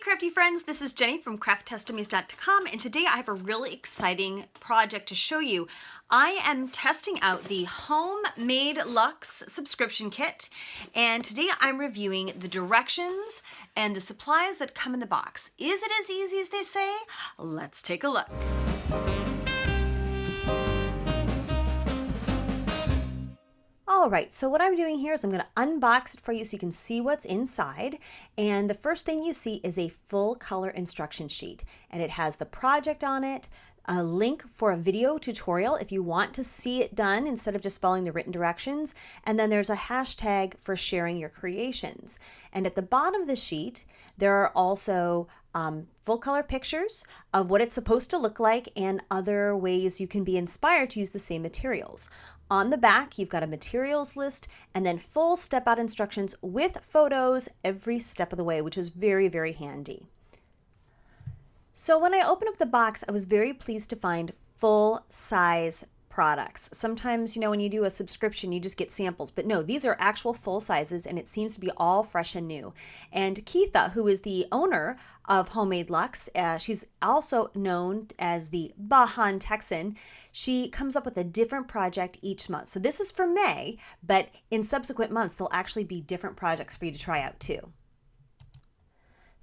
crafty friends, this is Jenny from crafttestdummies.com, and today I have a really exciting project to show you. I am testing out the Homemade Luxe subscription kit, and today I'm reviewing the directions and the supplies that come in the box. Is it as easy as they say? Let's take a look. All right, so what I'm doing here is I'm going to unbox it for you so you can see what's inside. And the first thing you see is a full color instruction sheet, and it has the project on it, a link for a video tutorial if you want to see it done instead of just following the written directions, and then there's a hashtag for sharing your creations. And at the bottom of the sheet, there are also full color pictures of what it's supposed to look like and other ways you can be inspired to use the same materials. On the back, you've got a materials list and then full step-out instructions with photos every step of the way, which is very, very handy. So when I opened up the box, I was very pleased to find full-size products. Sometimes, when you do a subscription, you just get samples, but no, these are actual full sizes, and it seems to be all fresh and new. And Keitha, who is the owner of Homemade Luxe, she's also known as the Bajan Texan. She comes up with a different project each month. So this is for May, but in subsequent months, there'll actually be different projects for you to try out too.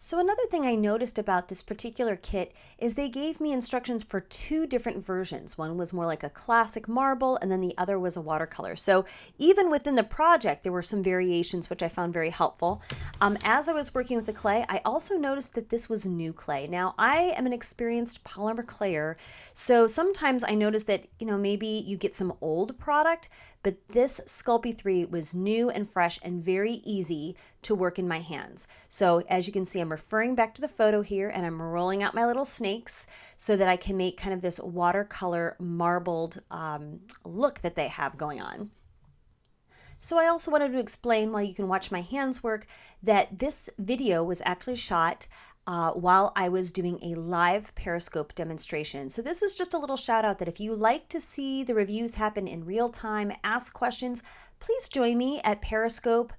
So another thing I noticed about this particular kit is they gave me instructions for two different versions. One was more like a classic marble, and then the other was a watercolor. So even within the project, there were some variations, which I found very helpful. As I was working with the clay, I also noticed that this was new clay. Now, I am an experienced polymer clayer, so sometimes I noticed that, maybe you get some old product, but this Sculpey 3 was new and fresh and very easy to work in my hands. So as you can see, I'm referring back to the photo here, and I'm rolling out my little snakes so that I can make kind of this watercolor marbled look that they have going on. So I also wanted to explain, while you can watch my hands work, that this video was actually shot while I was doing a live Periscope demonstration. So this is just a little shout out that if you like to see the reviews happen in real time, ask questions, please join me at Periscope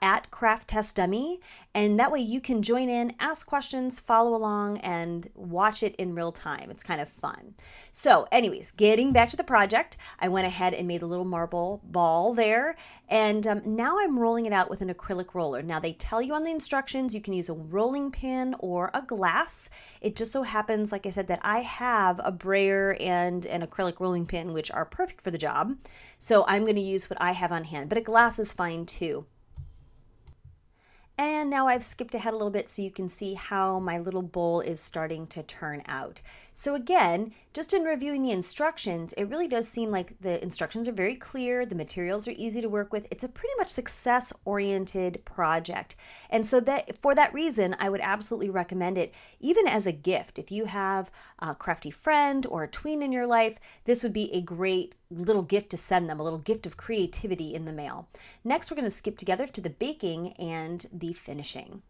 at Craft Test Dummy, and that way you can join in, ask questions, follow along, and watch it in real time. It's kind of fun. So anyways, getting back to the project, I went ahead and made a little marble ball there, and now I'm rolling it out with an acrylic roller. Now they tell you on the instructions you can use a rolling pin or a glass. It just so happens, like I said, that I have a brayer and an acrylic rolling pin, which are perfect for the job. So I'm going to use what I have on hand, but a glass is fine too. And now I've skipped ahead a little bit so you can see how my little bowl is starting to turn out. So again, just in reviewing the instructions, it really does seem like the instructions are very clear, the materials are easy to work with. It's a pretty much success-oriented project. And so that for that reason, I would absolutely recommend it, even as a gift. If you have a crafty friend or a tween in your life, this would be a great little gift to send them, a little gift of creativity in the mail. Next, we're going to skip together to the baking and the finishing.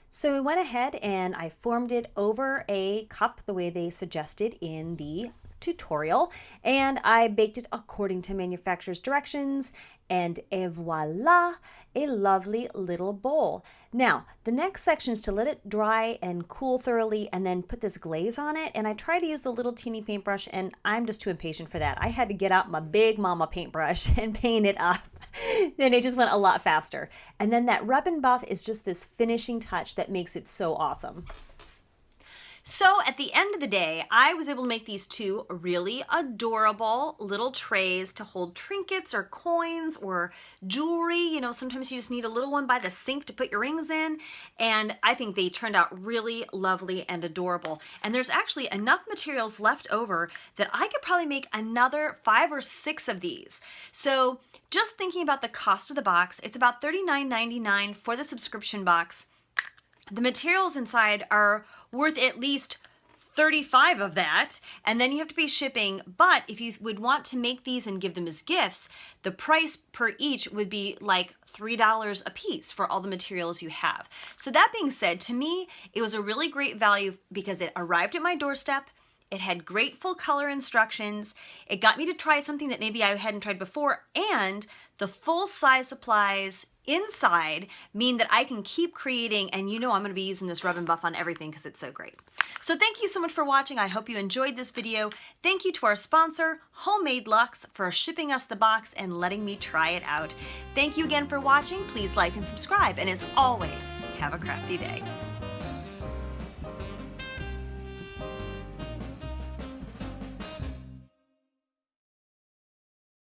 So we went ahead and I formed it over a cup the way they suggested in the tutorial, and I baked it according to manufacturer's directions, and voila, a lovely little bowl. Now, the next section is to let it dry and cool thoroughly and then put this glaze on it, and I try to use the little teeny paintbrush, and I'm just too impatient for that. I had to get out my big mama paintbrush and paint it up. And it just went a lot faster. And then that rub and buff is just this finishing touch that makes it so awesome. So at the end of the day, I was able to make these two really adorable little trays to hold trinkets or coins or jewelry. Sometimes you just need a little one by the sink to put your rings in. And I think they turned out really lovely and adorable. And there's actually enough materials left over that I could probably make another 5 or 6 of these. So just thinking about the cost of the box, it's about $39.99 for the subscription box. The materials inside are worth at least 35 of that, and then you have to pay shipping. But if you would want to make these and give them as gifts, the price per each would be like $3 a piece for all the materials you have. So that being said, to me, it was a really great value because it arrived at my doorstep. It had great full color instructions. It got me to try something that maybe I hadn't tried before, and the full size supplies inside mean that I can keep creating, and you know I'm going to be using this rub and buff on everything because it's so great. So thank you so much for watching. I hope you enjoyed this video. Thank you to our sponsor, Homemade Luxe, for shipping us the box and letting me try it out. Thank you again for watching. Please like and subscribe, and as always, have a crafty day.